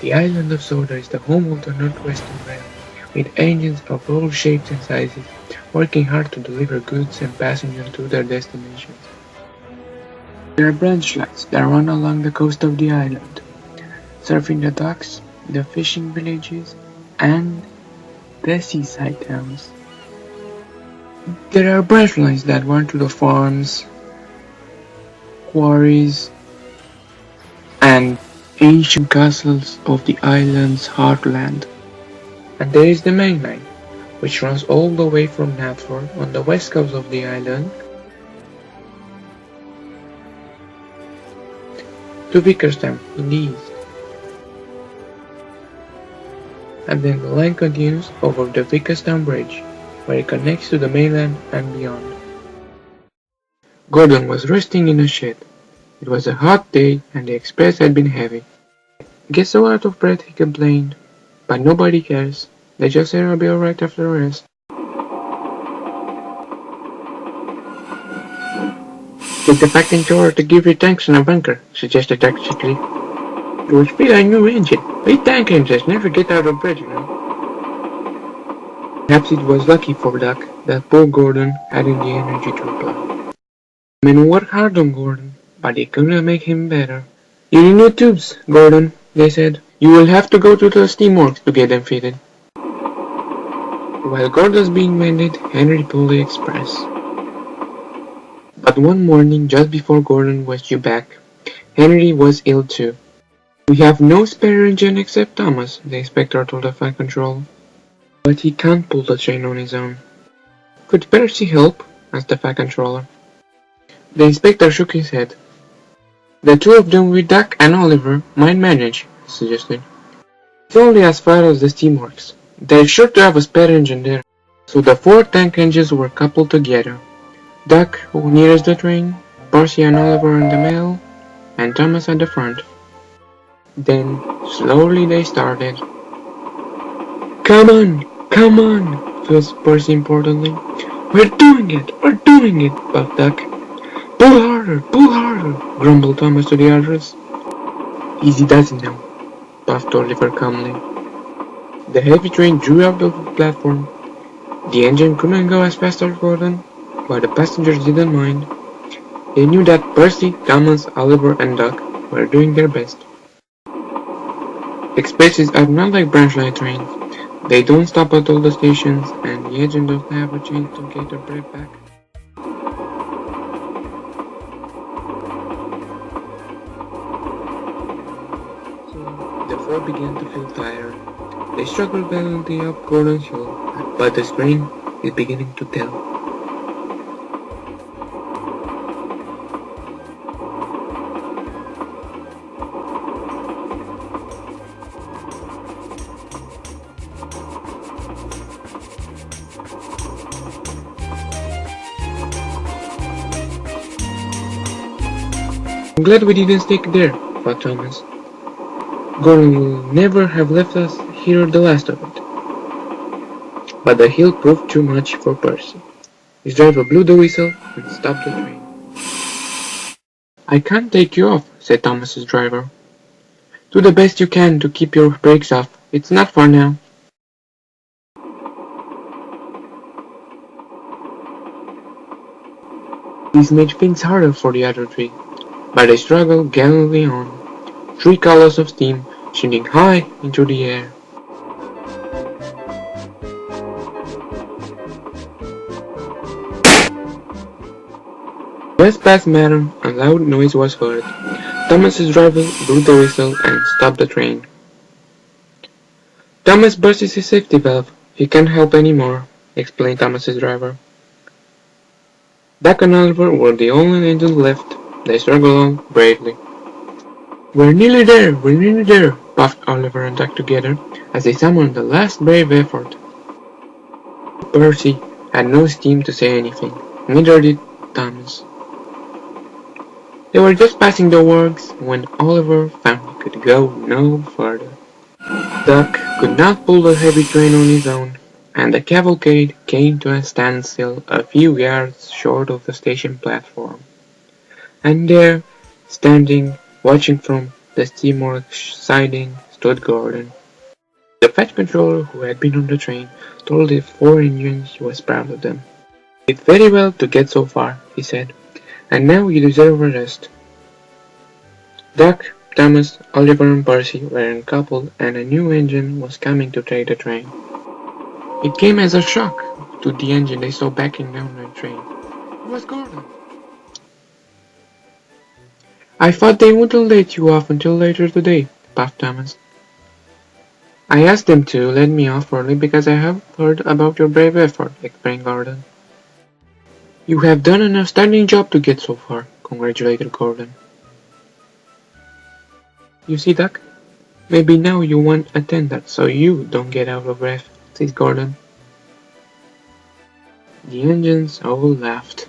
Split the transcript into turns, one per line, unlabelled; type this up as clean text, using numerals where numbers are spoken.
The island of Sodor is the home of the Northwestern Rail, with engines of all shapes and sizes, working hard to deliver goods and passengers to their destinations. There are branch lines that run along the coast of the island, serving the docks, the fishing villages, and the seaside towns. There are branch lines that run to the farms, quarries, and ancient castles of the island's heartland. And there is the main line, which runs all the way from Natford on the west coast of the island to Vickerstown in the east. And then the line continues over the Vickerstown Bridge, where it connects to the mainland and beyond. Gordon was resting in a shed. It was a hot day and the express had been heavy. "Get so out of breath," he complained. "But nobody cares. They just say I'll be alright after a rest." "Take the pack controller to give your tanks in a bunker," suggested Duck cheekily. "It was fit on your engine. We tank engines never get out of bed, you know." Perhaps it was lucky for Duck that poor Gordon hadn't the energy to reply. Men worked hard on Gordon, but they couldn't make him better. "You need new tubes, Gordon," they said. "You will have to go to the steamworks to get them fitted." While Gordon's being mended, Henry pulled the express. But one morning, just before Gordon was due back, Henry was ill too. "We have no spare engine except Thomas," the inspector told the flight controller. "But he can't pull the train on his own." "Could Percy help?" asked the flight controller. The inspector shook his head. "The two of them with Duck and Oliver might manage," he suggested. "It's only as far as the steamworks. They're sure to have a spare engine there." So the 4 tank engines were coupled together. Duck nearest the train, Percy and Oliver in the middle, and Thomas at the front. Then slowly they started. Come on, fussed Percy importantly. We're doing it, puffed Duck. Pull harder, grumbled Thomas to the others. Easy does it now, puffed Oliver calmly. The heavy train drew out of the platform. The engine couldn't go as fast as Gordon, but the passengers didn't mind. They knew that Percy, Thomas, Oliver, and Duck were doing their best. Expresses are not like branch line trains. They don't stop at all the stations, and the engine doesn't have a chance to get their breath back. So the 4 began to feel tired. They struggled valiantly up Gordon's hill, but the strain is beginning to tell. I'm glad we didn't stick there, thought Thomas. Gordon will never have left us here the last of it. But the hill proved too much for Percy. His driver blew the whistle and stopped the train. I can't take you off, said Thomas's driver. Do the best you can to keep your brakes off. It's not far now. This made things harder for the other 3, but they struggled gallantly on, 3 columns of steam shooting high into the air. Just past Madam, a loud noise was heard. Thomas's driver blew the whistle and stopped the train. Thomas bursted his safety valve. He can't help anymore, explained Thomas's driver. Duck and Oliver were the only engines left. They struggled on bravely. We're nearly there, puffed Oliver and Duck together as they summoned the last brave effort. Percy had no steam to say anything, neither did Thomas. They were just passing the works when Oliver found he could go no further. Duck could not pull the heavy train on his own, and the cavalcade came to a standstill a few yards short of the station platform. And there, standing, watching from the steamworks siding, stood Gordon. The flight controller who had been on the train told the 4 engines he was proud of them. "You did very well to get so far," he said, "and now you deserve a rest." Doc, Thomas, Oliver and Percy were uncoupled and a new engine was coming to take the train. It came as a shock to the engine they saw backing down the train. It was Gordon. "I thought they wouldn't let you off until later today," puffed Thomas. "I asked them to let me off early because I have heard about your brave effort," explained Gordon. "You have done an outstanding job to get so far," congratulated Gordon. "You see, Doc, maybe now you want attendance so you don't get out of breath," said Gordon. The engines all laughed.